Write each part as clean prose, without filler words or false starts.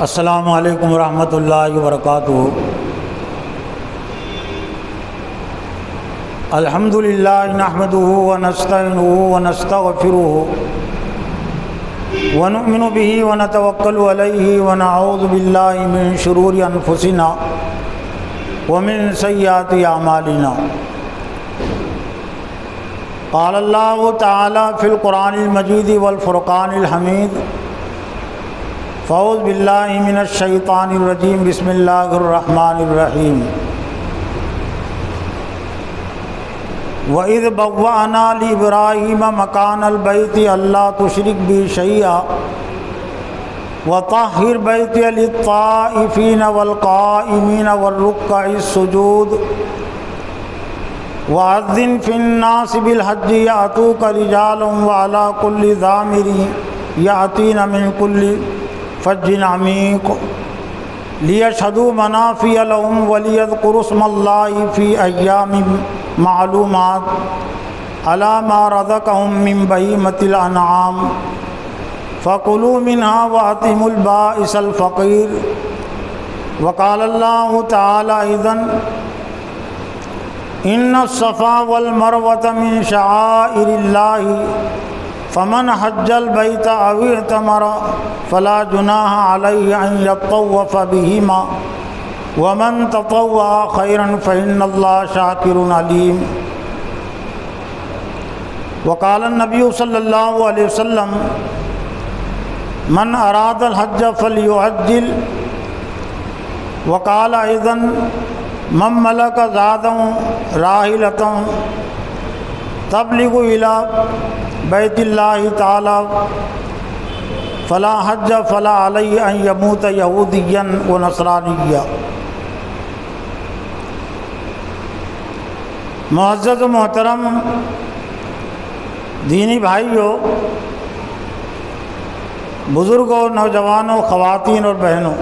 السلام علیکم ورحمۃ اللہ وبرکاتہ۔ الحمد للہ نحمده ونستعینه ونستغفره ونؤمن به ونتوکل علیہ ونعوذ باللہ من شرور انفسنا ومن سیئات اعمالنا۔ قال اللہ تعالی فی القرآن المجید والفرقان الحمید۔ فاعوذ باللہ من الشیطان الرجیم، بسم اللہ الرحمن الرحیم۔ وَإِذْ بَوَّأْنَا لِإِبْرَاهِيمَ مَكَانَ الْبَيْتِ أَلَّا تُشْرِكْ بِي شَيْئًا وَطَهِّرْ بَيْتِيَ لِلطَّائِفِينَ وَالْقَائِمِينَ وَالرُّكَّعِ السُّجُودِ وَأَذِّنْ فِي النَّاسِ بِالْحَجِّ يَأْتُوكَ رِجَالًا وَعَلَى كُلِّ ضَامِرٍ يَأْتِينَ مِنْ كُلِّ فَجٍّ عَمِيقٍ لِيَشْهَدُوا مَنَافِعَ لَهُمْ وَلِيَذْكُرُوا اسْمَ اللَّهِ فِي أَيَّامٍ معلومات علی ما رزقهم من بہیمۃ الانعام فکلوا منها وأطعموا البائس الفقیر۔ وقال اللہ تعالی اذن ان الصفا والمروة من شعائر اللہ فمن حج البیت او اعتمر فلا جناح علیہ ان یطوف بہما ومن تطوع خیرا فإن اللہ شاکر علیم۔ وقال النبی صلی اللہ علیہ وسلم من اراد الحج فلیعجل۔ وقال اذن من ملک زادا راحلۃ تبلغ الی بیت اللہ تعالی فلا حج فلا علیہ ان یموت یہودیا ونصرانیا۔ معزز و محترم دینی بھائیوں، بزرگوں، نوجوانوں، خواتین اور بہنوں،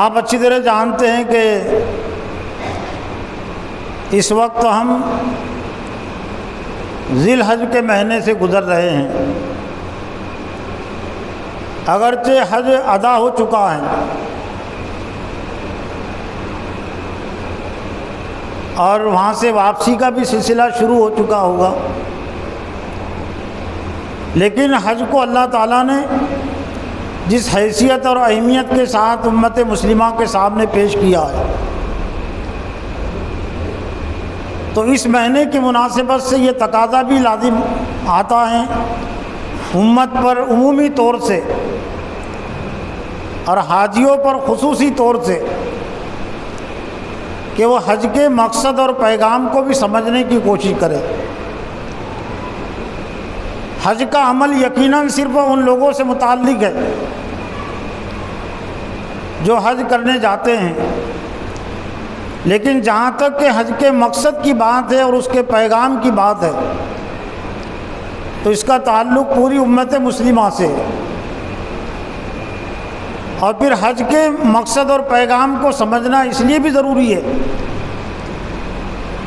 آپ اچھی طرح جانتے ہیں کہ اس وقت ہم ذی الحج کے مہینے سے گزر رہے ہیں۔ اگرچہ حج ادا ہو چکا ہے اور وہاں سے واپسی کا بھی سلسلہ شروع ہو چکا ہوگا، لیکن حج کو اللہ تعالیٰ نے جس حیثیت اور اہمیت کے ساتھ امت مسلمہ کے سامنے پیش کیا ہے، تو اس مہینے کی مناسبت سے یہ تقاضا بھی لازم آتا ہے امت پر عمومی طور سے اور حاجیوں پر خصوصی طور سے کہ وہ حج کے مقصد اور پیغام کو بھی سمجھنے کی کوشش کرے۔ حج کا عمل یقیناً صرف ان لوگوں سے متعلق ہے جو حج کرنے جاتے ہیں، لیکن جہاں تک کہ حج کے مقصد کی بات ہے اور اس کے پیغام کی بات ہے تو اس کا تعلق پوری امت مسلمہ سے ہے۔ اور پھر حج کے مقصد اور پیغام کو سمجھنا اس لیے بھی ضروری ہے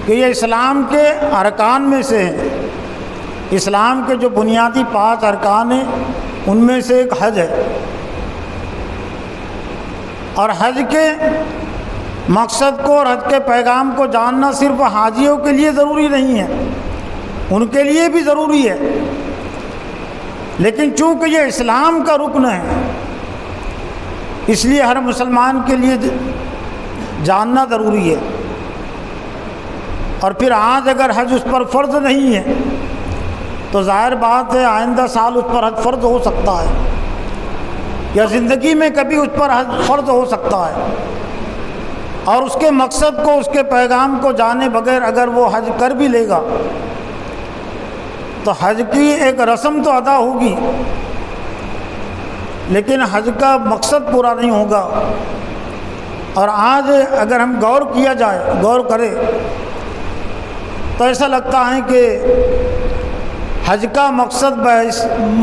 کہ یہ اسلام کے ارکان میں سے ہے۔ اسلام کے جو بنیادی 5 ارکان ہیں ان میں سے ایک حج ہے، اور حج کے مقصد کو اور حج کے پیغام کو جاننا صرف حاجیوں کے لیے ضروری نہیں ہے، ان کے لیے بھی ضروری ہے، لیکن چونکہ یہ اسلام کا رکن ہے اس لیے ہر مسلمان کے لیے جاننا ضروری ہے۔ اور پھر آج اگر حج اس پر فرض نہیں ہے تو ظاہر بات ہے آئندہ سال اس پر حج فرض ہو سکتا ہے، یا زندگی میں کبھی اس پر حج فرض ہو سکتا ہے، اور اس کے مقصد کو، اس کے پیغام کو جانے بغیر اگر وہ حج کر بھی لے گا تو حج کی ایک رسم تو ادا ہوگی لیکن حج کا مقصد پورا نہیں ہوگا۔ اور آج اگر ہم غور کرے تو ایسا لگتا ہے کہ حج کا مقصد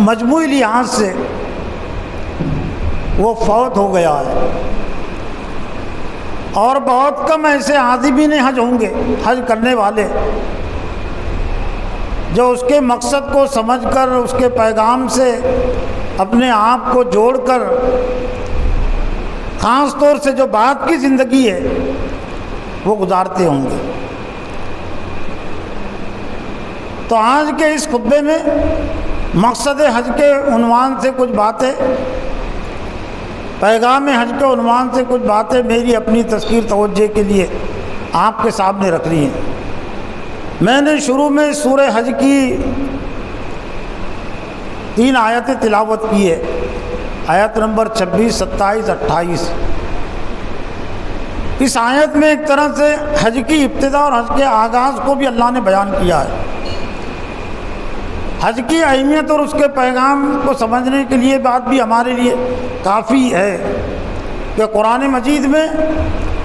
مجموعی لحاظ سے وہ فوت ہو گیا ہے، اور بہت کم ایسے عازمین حج ہوں گے، حج کرنے والے جو اس کے مقصد کو سمجھ کر اس کے پیغام سے اپنے آپ کو جوڑ کر خاص طور سے جو بعد کی زندگی ہے وہ گزارتے ہوں گے۔ تو آج کے اس خطبے میں مقصد حج کے عنوان سے کچھ باتیں، پیغام حج کے عنوان سے کچھ باتیں میری اپنی تذکیر توجہ کے لیے آپ کے سامنے رکھ رہی ہیں۔ میں نے شروع میں سورہ حج کی 3 آیتیں تلاوت کی ہے، آیت نمبر 26، 27، 28۔ اس آیت میں ایک طرح سے حج کی ابتدا اور حج کے آغاز کو بھی اللہ نے بیان کیا ہے۔ حج کی اہمیت اور اس کے پیغام کو سمجھنے کے لیے بات بھی ہمارے لیے کافی ہے کہ قرآن مجید میں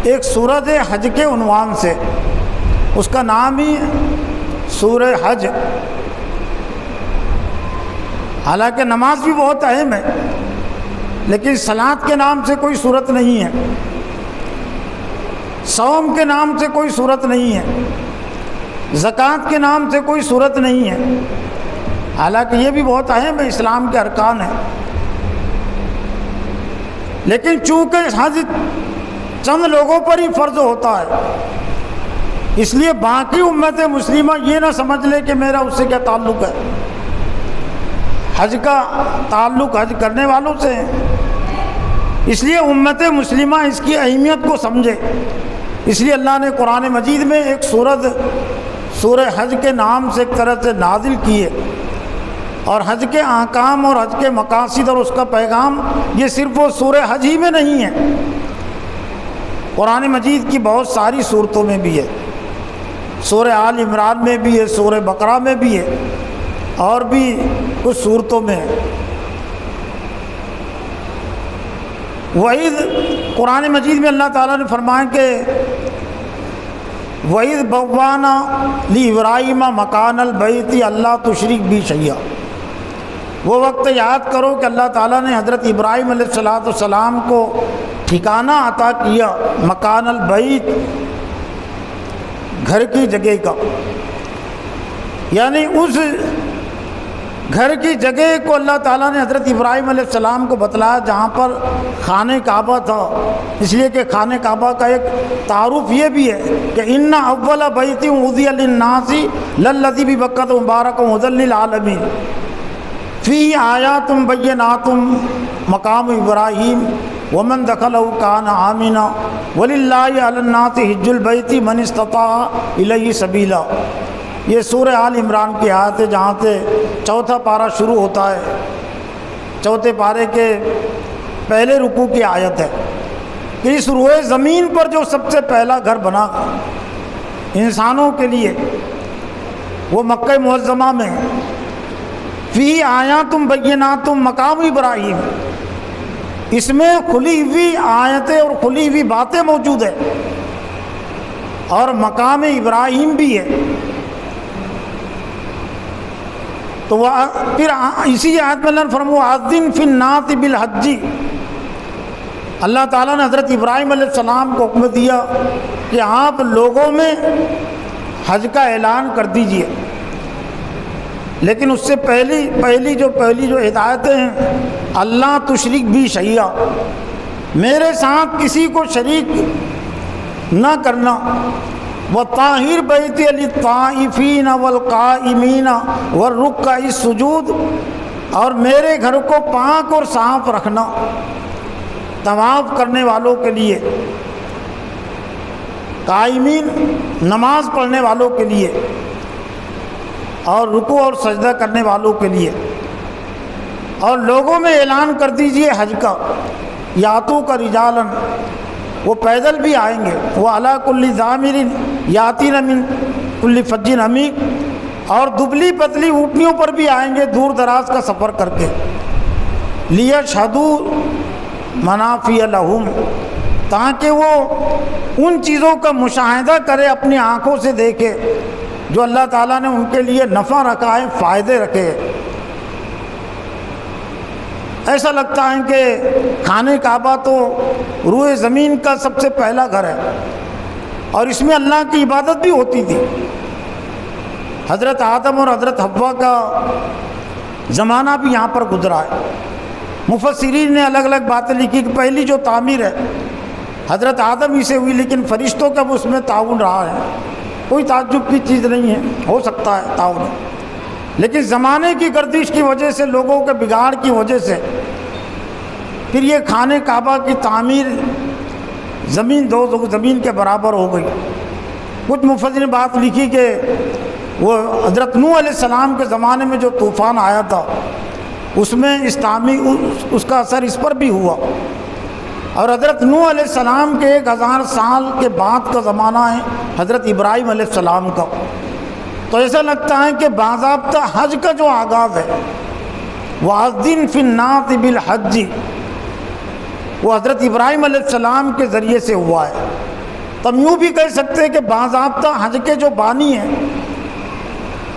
ایک سورۃ حج کے عنوان سے، اس کا نام ہی سورہ حج، حالانکہ نماز بھی بہت اہم ہے لیکن صلاۃ کے نام سے کوئی صورت نہیں ہے، صوم کے نام سے کوئی صورت نہیں ہے، زکوٰۃ کے نام سے کوئی صورت نہیں ہے، حالانکہ یہ بھی بہت اہم ہے، اسلام کے ارکان ہیں، لیکن چونکہ حج چند لوگوں پر ہی فرض ہوتا ہے اس لیے باقی امت مسلمہ یہ نہ سمجھ لے کہ میرا اس سے کیا تعلق ہے۔ حج کا تعلق حج کرنے والوں سے ہے، اس لیے امت مسلمہ اس کی اہمیت کو سمجھے، اس لیے اللہ نے قرآن مجید میں ایک سورہ حج کے نام سے ایک طرح سے نازل کی ہے، اور حج کے احکام اور حج کے مقاصد اور اس کا پیغام یہ صرف وہ سورہ حج ہی میں نہیں ہے، قرآن مجید کی بہت ساری صورتوں میں بھی ہے، سورہ آل عمران میں بھی ہے، سورہ بقرہ میں بھی ہے، اور بھی کچھ صورتوں میں ہے۔ وَإِذْ قرآن مجید میں اللہ تعالیٰ نے فرمایا کہ وَإِذْ بَوَّأْنَا لِإِبْرَاهِيمَ مَكَانَ الْبَيْتِ أَلَّا تُشْرِكْ بِي شَيْئًا، وہ وقت یاد کرو کہ اللہ تعالیٰ نے حضرت ابراہیم علیہ السلام کو ٹھکانہ عطا کیا، مکان البیت، گھر کی جگہ کا، یعنی اس گھر کی جگہ کو اللہ تعالیٰ نے حضرت ابراہیم علیہ السلام کو بتلایا جہاں پر خانہ کعبہ تھا، اس لیے کہ خانہ کعبہ کا ایک تعارف یہ بھی ہے کہ ان اول بیت وضع للناس للذی ببکۃ مبارکا ھدی للعالمین فیہ آیات بینات مقام ابراہیم ومن دخلہ کان آمنا وللہ علی الناس حج البیت من استطاع الیہ سبیلا۔ یہ سورہ آل عمران کی آیت ہے جہاں سے چوتھا پارہ شروع ہوتا ہے، چوتھے پارے کے پہلے رکوع کی آیت ہے کہ اس روئے زمین پر جو سب سے پہلا گھر بنا انسانوں کے لیے وہ مکہ معظمہ میں فی آیات بینات مقام ابراہیم، اس میں کھلی ہوئی آیتیں اور کھلی ہوئی باتیں موجود ہیں، اور مقام ابراہیم بھی ہے۔ تو پھر اسی آیت میں اللہ نے فرمایا اذن فی الناس بالحج، اللہ تعالیٰ نے حضرت ابراہیم علیہ السلام کو حکم دیا کہ آپ لوگوں میں حج کا اعلان کر دیجئے، لیکن اس سے پہلی جو ہدایتیں ہیں اللہ تشرک بھی شیئا، میرے ساتھ کسی کو شریک نہ کرنا، وطاہر بیتی للطائفین والقائمین والرکع السجود، اور میرے گھر کو پاک اور صاف رکھنا طواف کرنے والوں کے لیے، قائمین نماز پڑھنے والوں کے لیے، اور رکوع اور سجدہ کرنے والوں کے لیے، اور لوگوں میں اعلان کر دیجئے حج کا، یاتو کا رجالن، وہ پیدل بھی آئیں گے، وہ علی کل ضامر یاتین من کل فج عمیق، اور دبلی پتلی اونٹنیوں پر بھی آئیں گے دور دراز کا سفر کر کے، لیشہدوا منافع لہم، تاکہ وہ ان چیزوں کا مشاہدہ کرے، اپنی آنکھوں سے دیکھے جو اللہ تعالیٰ نے ان کے لیے نفع رکھا ہے، فائدے رکھے۔ ایسا لگتا ہے کہ خانہ کعبہ تو روئے زمین کا سب سے پہلا گھر ہے، اور اس میں اللہ کی عبادت بھی ہوتی تھی، حضرت آدم اور حضرت حوا کا زمانہ بھی یہاں پر گزرا ہے۔ مفسرین نے الگ الگ باتیں لکھی کہ پہلی جو تعمیر ہے حضرت آدم ہی سے ہوئی، لیکن فرشتوں کا بھی اس میں تعاون رہا ہے، کوئی تعجب کی چیز نہیں ہے، ہو سکتا ہے تعاون، لیکن زمانے کی گردش کی وجہ سے، لوگوں کے بگاڑ کی وجہ سے پھر یہ خانہ کعبہ کی تعمیر زمین زمین کے برابر ہو گئی۔ کچھ مفسرین نے بات لکھی کہ وہ حضرت نوح علیہ السلام کے زمانے میں جو طوفان آیا تھا اس میں اس کا اثر اس پر بھی ہوا، اور حضرت نوح علیہ السلام کے 1000 سال کے بعد کا زمانہ ہے حضرت ابراہیم علیہ السلام کا۔ تو ایسا لگتا ہے کہ باضابطہ حج کا جو آغاز ہے وَأَذِّنْ فِي النَّاسِ بِالْحَجِّ، وہ حضرت ابراہیم علیہ السلام کے ذریعے سے ہوا ہے۔ تم یوں بھی کہہ سکتے ہیں کہ باضابطہ حج کے جو بانی ہیں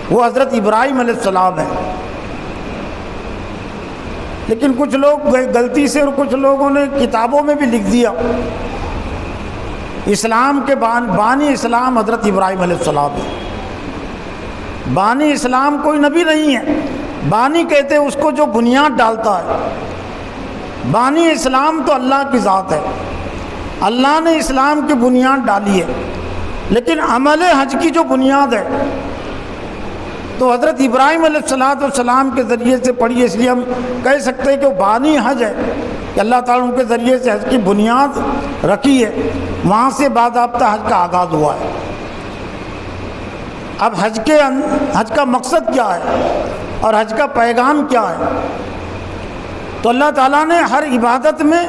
وہ حضرت ابراہیم علیہ السلام ہیں، لیکن کچھ لوگ غلطی سے اور کچھ لوگوں نے کتابوں میں بھی لکھ دیا اسلام کے بانی اسلام حضرت ابراہیم علیہ السلام ہے۔ بانی اسلام کوئی نبی نہیں ہے، بانی کہتے ہیں اس کو جو بنیاد ڈالتا ہے۔ بانی اسلام تو اللہ کی ذات ہے، اللہ نے اسلام کی بنیاد ڈالی ہے، لیکن عمل حج کی جو بنیاد ہے تو حضرت ابراہیم علیہ السلام کے ذریعے سے پڑھی ہے، اس لیے ہم کہہ سکتے ہیں کہ وہ بانی حج ہے کہ اللہ تعالیٰ ان کے ذریعے سے حج کی بنیاد رکھی ہے، وہاں سے باضابطہ حج کا آغاز ہوا ہے۔ اب حج کا مقصد کیا ہے اور حج کا پیغام کیا ہے؟ تو اللہ تعالیٰ نے ہر عبادت میں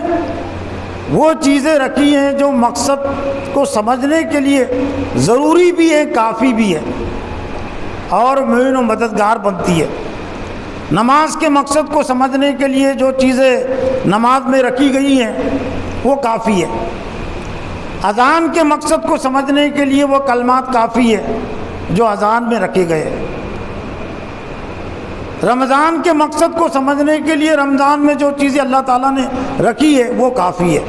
وہ چیزیں رکھی ہیں جو مقصد کو سمجھنے کے لیے ضروری بھی ہے، کافی بھی ہے اور معین و مددگار بنتی ہے۔ نماز کے مقصد کو سمجھنے کے لیے جو چیزیں نماز میں رکھی گئی ہیں وہ کافی ہے۔ اذان کے مقصد کو سمجھنے کے لیے وہ کلمات کافی ہے جو اذان میں رکھے گئے ہیں۔ رمضان کے مقصد کو سمجھنے کے لیے رمضان میں جو چیزیں اللہ تعالیٰ نے رکھی ہے وہ کافی ہے۔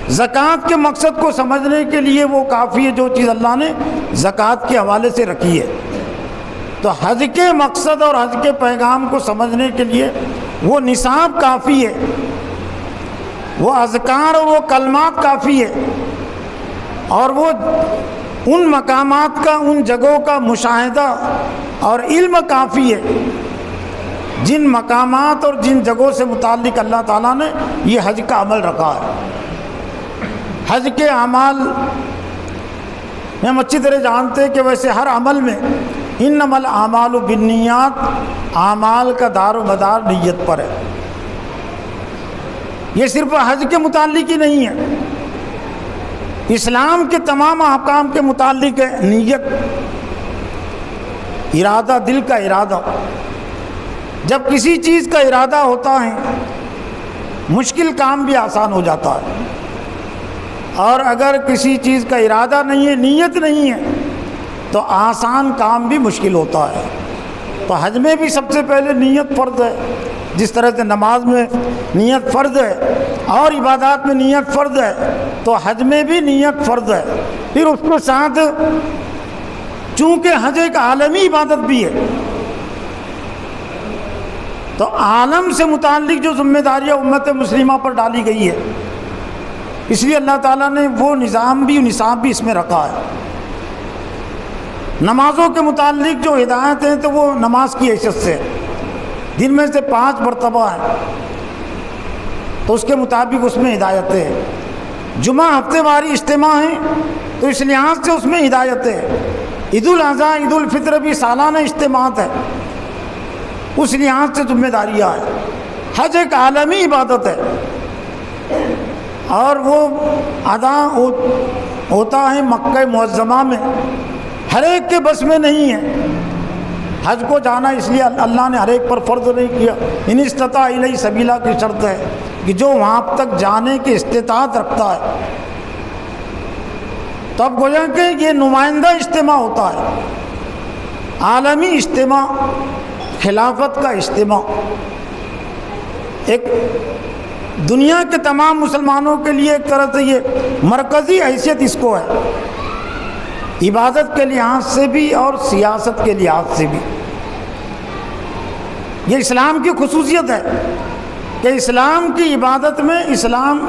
زکوٰۃ کے مقصد کو سمجھنے کے لیے وہ کافی ہے جو چیز اللہ نے زکوٰۃ کے حوالے سے رکھی ہے۔ تو حج کے مقصد اور حج کے پیغام کو سمجھنے کے لیے وہ نصاب کافی ہے، وہ اذکار اور وہ کلمات کافی ہے، اور وہ ان مقامات کا، ان جگہوں کا مشاہدہ اور علم کافی ہے جن مقامات اور جن جگہوں سے متعلق اللہ تعالیٰ نے یہ حج کا عمل رکھا ہے۔ حج کے اعمال میں ہم اچھی طرح جانتے ہیں کہ ویسے ہر عمل میں انما الاعمال بالنیات، اعمال کا دار و مدار نیت پر ہے۔ یہ صرف حج کے متعلق ہی نہیں ہے، اسلام کے تمام احکام کے متعلق ہے نیت، ارادہ، دل کا ارادہ۔ جب کسی چیز کا ارادہ ہوتا ہے مشکل کام بھی آسان ہو جاتا ہے، اور اگر کسی چیز کا ارادہ نہیں ہے، نیت نہیں ہے، تو آسان کام بھی مشکل ہوتا ہے۔ تو حج میں بھی سب سے پہلے نیت فرض ہے، جس طرح سے نماز میں نیت فرض ہے اور عبادات میں نیت فرض ہے، تو حج میں بھی نیت فرض ہے۔ پھر اس کے ساتھ چونکہ حج ایک عالمی عبادت بھی ہے، تو عالم سے متعلق جو ذمہ داریاں امت مسلمہ پر ڈالی گئی ہے، اس لیے اللہ تعالیٰ نے وہ نظام بھی، نصاب بھی اس میں رکھا ہے۔ نمازوں کے متعلق جو ہدایت ہیں تو وہ نماز کی حیثیت سے دن میں سے 5 مرتبہ ہے، تو اس کے مطابق اس میں ہدایت ہے۔ جمعہ ہفتے واری اجتماع ہیں تو اس لحاظ سے اس میں ہدایت ہے۔ عید الاضحیٰ، عید الفطر بھی سالانہ اجتماعات ہے، اس لحاظ سے ذمہ داریاں ہیں۔ حج ایک عالمی عبادت ہے اور وہ ادا ہوتا ہے مکہ معظمہ میں، ہر ایک کے بس میں نہیں ہے حج کو جانا، اس لیے اللہ نے ہر ایک پر فرض نہیں کیا۔ ان استطاع الیہ سبیلا کی شرط ہے کہ جو وہاں تک جانے کی استطاعت رکھتا ہے۔ تب گویا کہ یہ نمائندہ اجتماع ہوتا ہے، عالمی اجتماع، خلافت کا اجتماع، ایک دنیا کے تمام مسلمانوں کے لیے ایک طرح سے یہ مرکزی حیثیت اس کو ہے۔ عبادت کے لحاظ سے بھی اور سیاست کے لحاظ سے بھی۔ یہ اسلام کی خصوصیت ہے کہ اسلام کی عبادت میں اسلام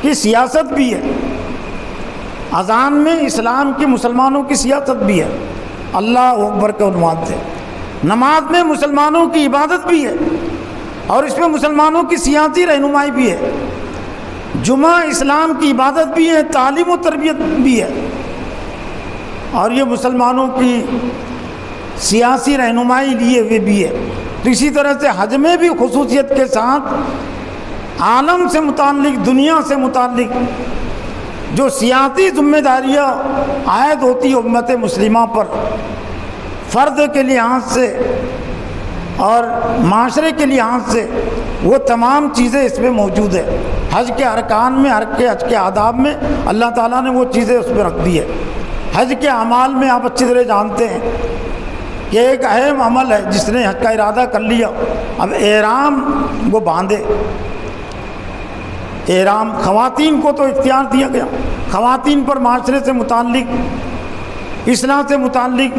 کی سیاست بھی ہے، اذان میں اسلام کی مسلمانوں کی سیاست بھی ہے، اللہ اکبر کے عنوان سے، نماز میں مسلمانوں کی عبادت بھی ہے اور اس میں مسلمانوں کی سیاسی رہنمائی بھی ہے، جمعہ اسلام کی عبادت بھی ہے، تعلیم و تربیت بھی ہے، اور یہ مسلمانوں کی سیاسی رہنمائی لیے ہوئے بھی ہے۔ تو اسی طرح سے حج میں بھی خصوصیت کے ساتھ عالم سے متعلق، دنیا سے متعلق جو سیاسی ذمہ داریاں عائد ہوتی ہیں امت مسلمہ پر، فرد کے لحاظ سے اور معاشرے کے لحاظ سے، وہ تمام چیزیں اس میں موجود ہے۔ حج کے ارکان میں، حج کے آداب میں اللہ تعالیٰ نے وہ چیزیں اس میں رکھ دی ہے۔ حج کے اعمال میں آپ اچھی طرح جانتے ہیں کہ ایک اہم عمل ہے، جس نے حج کا ارادہ کر لیا اب احرام وہ باندھے۔ احرام خواتین کو تو اختیار دیا گیا، خواتین پر معاشرے سے متعلق، اصلاح سے متعلق،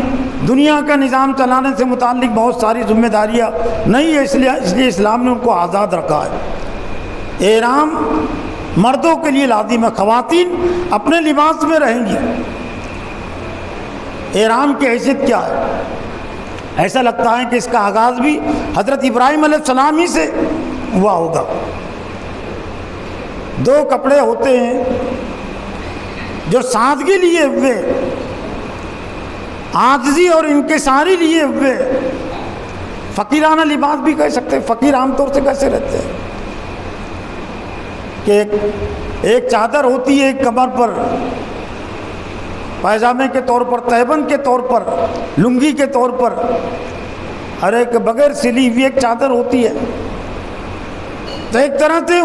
دنیا کا نظام چلانے سے متعلق بہت ساری ذمہ داریاں نہیں ہے، اس لیے اسلام نے ان کو آزاد رکھا ہے۔ احرام مردوں کے لیے لازم ہے، خواتین اپنے لباس میں رہیں گی۔ احرام کی حیثیت کیا ہے؟ ایسا لگتا ہے کہ اس کا آغاز بھی حضرت ابراہیم علیہ السلام ہی سے ہوا ہوگا۔ دو کپڑے ہوتے ہیں جو سادگی لیے ہوئے، عاجزی اور انکساری لیے ہوئے، فقیرانہ لباس بھی کہہ سکتے ہیں۔ فقیر عام طور سے کیسے رہتے ہیں کہ ایک چادر ہوتی ہے ایک کمر پر، پائجامے کے طور پر، تہبند کے طور پر، لنگی کے طور پر، اور ایک بغیر سلی ہوئی ایک چادر ہوتی ہے۔ تو ایک طرح سے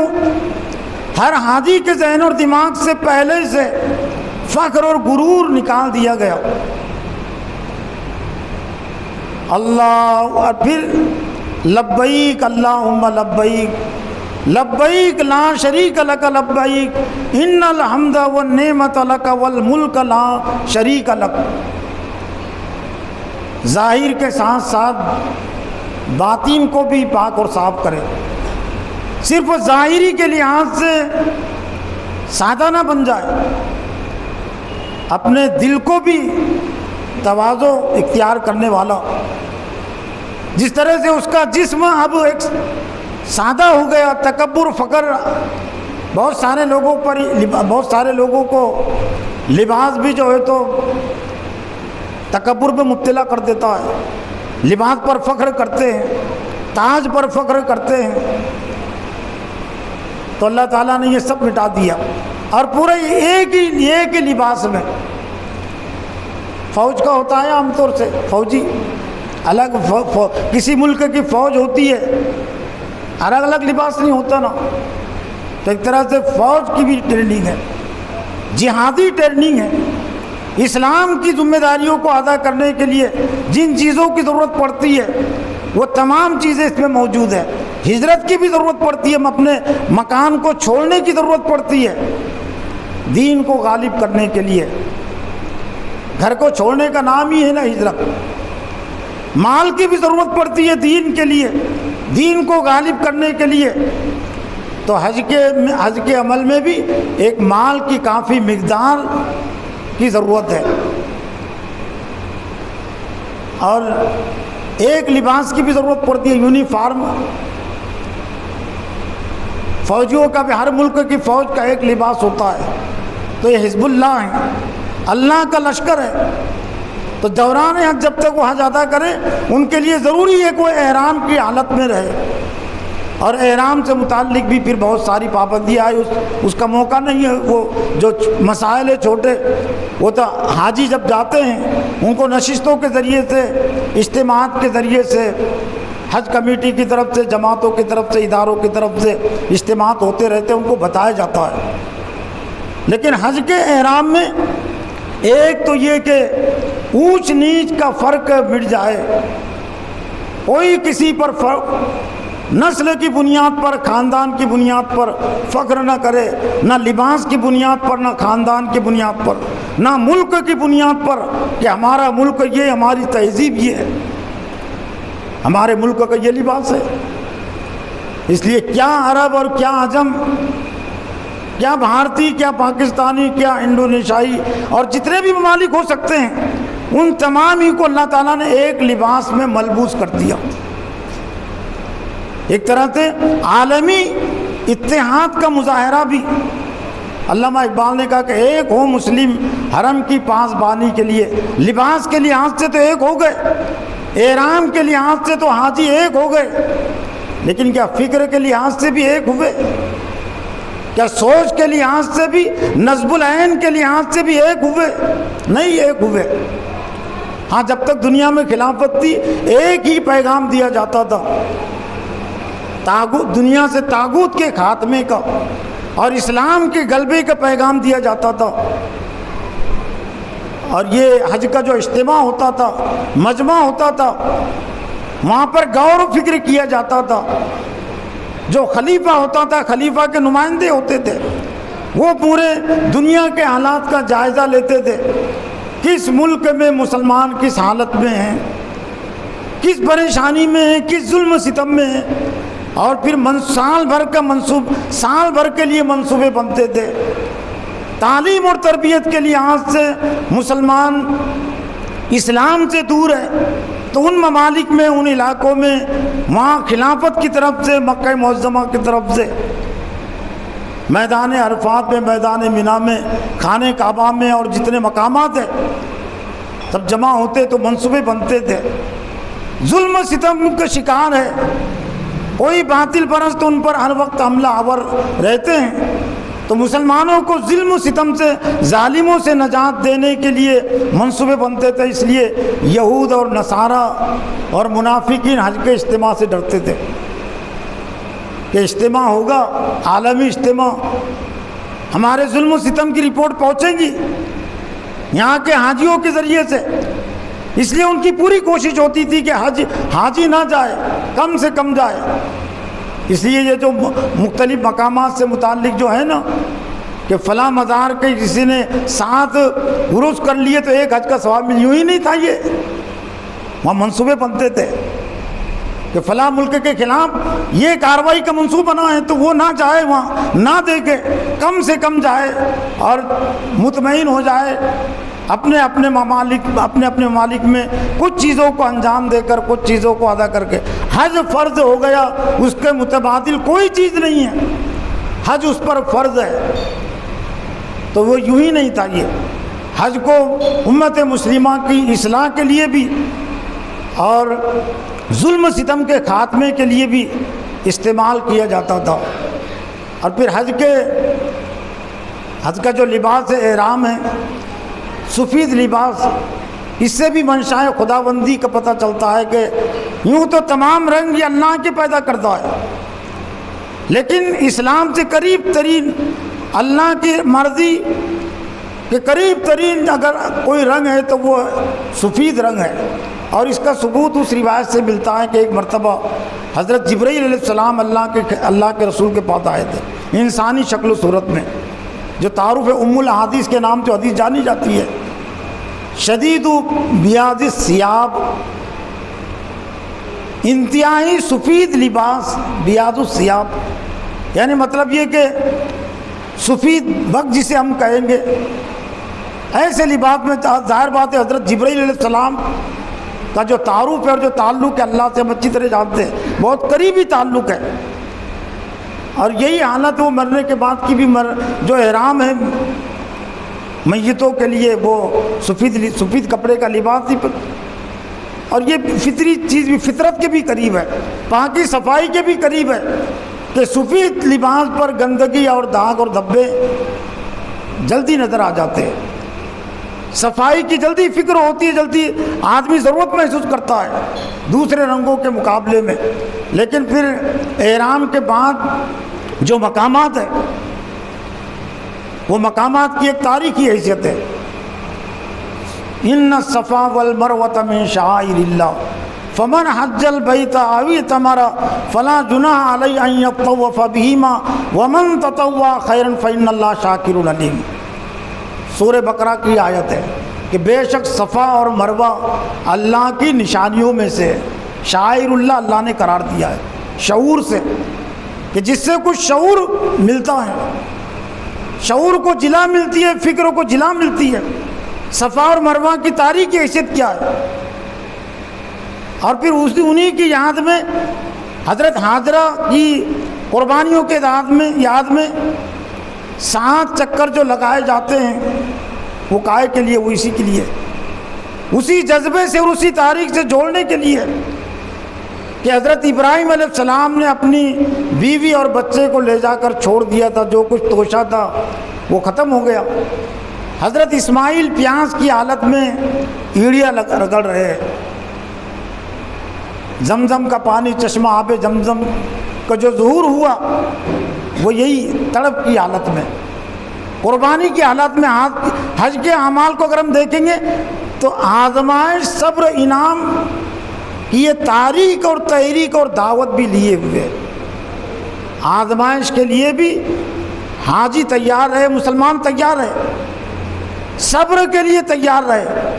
ہر حاجی کے ذہن اور دماغ سے پہلے سے فخر اور غرور نکال دیا گیا۔ اللہ، اور پھر لبیک اللہم لبیک، لبیک لا شریک لک لبیک ان الحمد والنعمت لک والملک لا شریک لک۔ ظاہر کے ساتھ ساتھ باطن کو بھی پاک اور صاف کرے، صرف ظاہری کے لحاظ سے سادہ نہ بن جائے، اپنے دل کو بھی تواضع اختیار کرنے والا، جس طرح سے اس کا جسم اب ایک سادہ ہو گیا، تکبر، فخر، بہت سارے لوگوں کو لباس بھی جو ہے تو تکبر میں مبتلا کر دیتا ہے، لباس پر فخر کرتے ہیں، تاج پر فخر کرتے ہیں۔ تو اللہ تعالیٰ نے یہ سب مٹا دیا، اور پورے ایک ہی لباس میں۔ فوج کا ہوتا ہے عام طور سے، فوجی الگ، کسی ملک کی فوج ہوتی ہے، الگ الگ لباس نہیں ہوتا نا۔ تو ایک طرح سے فوج کی بھی ٹریننگ ہے، جہادی ٹریننگ ہے۔ اسلام کی ذمہ داریوں کو ادا کرنے کے لیے جن چیزوں کی ضرورت پڑتی ہے وہ تمام چیزیں اس میں موجود ہیں۔ ہجرت کی بھی ضرورت پڑتی ہے، اپنے مکان کو چھوڑنے کی ضرورت پڑتی ہے دین کو غالب کرنے کے لیے۔ گھر کو چھوڑنے کا نام ہی ہے نا ہجرت۔ مال کی بھی ضرورت پڑتی ہے دین کے لیے، دین کو غالب کرنے کے لیے۔ تو حج کے عمل میں بھی ایک مال کی کافی مقدار کی ضرورت ہے، اور ایک لباس کی بھی ضرورت پڑتی ہے، یونیفارم۔ فوجیوں کا بھی، ہر ملک کی فوج کا ایک لباس ہوتا ہے۔ تو یہ حزب اللہ ہے، اللہ کا لشکر ہے۔ تو دوران حج جب تک وہ حج ادا کریں ان کے لیے ضروری ہے کہ وہ احرام کی حالت میں رہے، اور احرام سے متعلق بھی پھر بہت ساری پابندیاں آئی، اس کا موقع نہیں ہے۔ وہ جو مسائل ہے چھوٹے، وہ تو حاجی جب جاتے ہیں ان کو نشستوں کے ذریعے سے، اجتماعات کے ذریعے سے، حج کمیٹی کی طرف سے، جماعتوں کی طرف سے، اداروں کی طرف سے اجتماعات ہوتے رہتے ہیں، ان کو بتایا جاتا ہے۔ لیکن حج کے احرام میں ایک تو یہ کہ اونچ نیچ کا فرق مٹ جائے، کوئی کسی پر نسل کی بنیاد پر، خاندان کی بنیاد پر فخر نہ کرے، نہ لباس کی بنیاد پر، نہ خاندان کی بنیاد پر، نہ ملک کی بنیاد پر کہ ہمارا ملک یہ، ہماری تہذیب یہ ہے، ہمارے ملک کا یہ لباس ہے۔ اس لیے کیا عرب اور کیا عجم، کیا بھارتی، کیا پاکستانی، کیا انڈونیشائی اور جتنے بھی ممالک ہو سکتے ہیں، ان تمام ہی کو اللہ تعالیٰ نے ایک لباس میں ملبوس کر دیا۔ ایک طرح سے عالمی اتحاد کا مظاہرہ بھی۔ علامہ اقبال نے کہا کہ ایک ہو مسلم حرم کی پاسبانی کے لیے، لباس کے لحاظ سے تو ایک ہو گئے، احرام کے لحاظ سے تو حاجی ایک ہو گئے، لیکن کیا فکر کے لحاظ سے بھی ایک ہوئے؟ کیا سوچ کے لحاظ سے بھی، نصب العین کے لحاظ سے بھی ایک ہوئے؟ نہیں ایک ہوئے۔ ہاں جب تک دنیا میں خلافت تھی ایک ہی پیغام دیا جاتا تھا، طاغوت، دنیا سے طاغوت کے خاتمے کا اور اسلام کے غلبے کا پیغام دیا جاتا تھا۔ اور یہ حج کا جو اجتماع ہوتا تھا، مجمع ہوتا تھا، وہاں پر غور و فکر کیا جاتا تھا۔ جو خلیفہ ہوتا تھا، خلیفہ کے نمائندے ہوتے تھے، وہ پورے دنیا کے حالات کا جائزہ لیتے تھے، کس ملک میں مسلمان کس حالت میں ہیں، کس پریشانی میں ہیں، کس ظلم ستم میں ہیں، اور پھر سال بھر کے لیے منصوبے بنتے تھے۔ تعلیم اور تربیت کے لحاظ سے مسلمان اسلام سے دور ہے، تو ان ممالک میں، ان علاقوں میں، وہاں خلافت کی طرف سے، مکہ معظمہ کی طرف سے میدان عرفات میں، میدان منی میں، خانہ کعبہ میں اور جتنے مقامات ہیں سب جمع ہوتے تو منصوبے بنتے تھے۔ ظلم ستم کا شکار ہے، کوئی باطل پرست ان پر ہر وقت حملہ آور رہتے ہیں، تو مسلمانوں کو ظلم و ستم سے، ظالموں سے نجات دینے کے لیے منصوبے بنتے تھے۔ اس لیے یہود اور نصارہ اور منافقین حج کے اجتماع سے ڈرتے تھے کہ اجتماع ہوگا، عالمی اجتماع، ہمارے ظلم و ستم کی رپورٹ پہنچے گی یہاں کے حاجیوں کے ذریعے سے۔ اس لیے ان کی پوری کوشش ہوتی تھی کہ حاجی نہ جائے، کم سے کم جائے۔ اس لیے یہ جو مختلف مقامات سے متعلق جو ہے نا کہ فلاں مزار کے کسی نے 7 عرس کر لیے تو ایک حج کا ثواب مل، یوں ہی نہیں تھا، یہ وہاں منصوبے بنتے تھے کہ فلاں ملک کے خلاف یہ کارروائی کا منصوبہ بنا ہے تو وہ نہ جائے، وہاں نہ دیکھے، کم سے کم جائے اور مطمئن ہو جائے، اپنے اپنے ممالک میں کچھ چیزوں کو انجام دے کر، کچھ چیزوں کو ادا کر کے۔ حج فرض ہو گیا، اس کے متبادل کوئی چیز نہیں ہے، حج اس پر فرض ہے، تو وہ یوں ہی نہیں تھا۔ یہ حج کو امت مسلمہ کی اصلاح کے لیے بھی اور ظلم ستم کے خاتمے کے لیے بھی استعمال کیا جاتا تھا۔ اور پھر حج کا جو لباس ہے، احرام ہے، سفید لباس، اس سے بھی منشاء خداوندی کا پتہ چلتا ہے کہ یوں تو تمام رنگ یہ اللہ کے پیدا کردہ ہے، لیکن اسلام سے قریب ترین، اللہ کی مرضی کے قریب ترین اگر کوئی رنگ ہے تو وہ سفید رنگ ہے۔ اور اس کا ثبوت اس روایت سے ملتا ہے کہ ایک مرتبہ حضرت جبرائیل علیہ السلام اللہ کے رسول کے پاس آئے تھے انسانی شکل و صورت میں، جو تعارف ام الاحادیث کے نام سے حدیث جانی جاتی ہے۔ شدید بیاض الثیاب، انتہائی سفید لباس، بیاض الثیاب یعنی مطلب یہ کہ سفید بگ جسے ہم کہیں گے، ایسے لباس میں ظاہر بات ہے حضرت جبرائیل علیہ السلام کا جو تعارف ہے اور جو تعلق ہے اللہ سے ہم اچھی طرح جانتے ہیں، بہت قریبی تعلق ہے۔ اور یہی حالت وہ مرنے کے بعد کی بھی جو احرام ہے میتوں کے لیے، وہ سفید کپڑے کا لباس ہی، اور یہ فطری چیز بھی، فطرت کے بھی قریب ہے، پاکی صفائی کے بھی قریب ہے کہ سفید لباس پر گندگی اور داغ اور دھبے جلدی نظر آ جاتے ہیں۔ صفائی کی جلدی فکر ہوتی ہے، جلدی آدمی ضرورت محسوس کرتا ہے دوسرے رنگوں کے مقابلے میں۔ لیکن پھر احرام کے بعد جو مقامات ہیں، وہ مقامات کی ایک تاریخی حیثیت ہے۔ ان الصفا والمروۃ من شعائر اللہ فمن حج البیت او اعتمر فلا جناح علیہ ان یطوف بہما ومن تطوع خیرا فإن اللہ شاکر علیم۔ سورہ بقرہ کی آیت ہے کہ بے شک صفا اور مروہ اللہ کی نشانیوں میں سے، شاعر اللہ اللہ نے قرار دیا ہے، شعور سے، کہ جس سے کچھ شعور ملتا ہے، شعور کو جلا ملتی ہے، فکر کو جلا ملتی ہے۔ صفا اور مروہ کی تاریخ کی حیثیت کیا ہے؟ اور پھر انہی کی یاد میں حضرت حاجرہ کی قربانیوں کے یاد میں 7 چکر جو لگائے جاتے ہیں وہ کائے کے لیے، وہ اسی کے لیے، اسی جذبے سے اور اسی تاریخ سے جوڑنے کے لیے کہ حضرت ابراہیم علیہ السلام نے اپنی بیوی اور بچے کو لے جا کر چھوڑ دیا تھا، جو کچھ توشہ تھا وہ ختم ہو گیا۔ حضرت اسماعیل پیاس کی حالت میں ایڑیاں رگڑ رہے، زمزم کا پانی، چشمہ آب زمزم کا جو ظہور ہوا وہ یہی تڑپ کی حالت میں، قربانی کی حالت میں۔ حج کے اعمال کو اگر ہم دیکھیں گے تو آزمائش، صبر، انعام کی یہ تاریخ اور تحریک اور دعوت بھی لیے ہوئے۔ آزمائش کے لیے بھی حاجی تیار رہے، مسلمان تیار رہے، صبر کے لیے تیار رہے،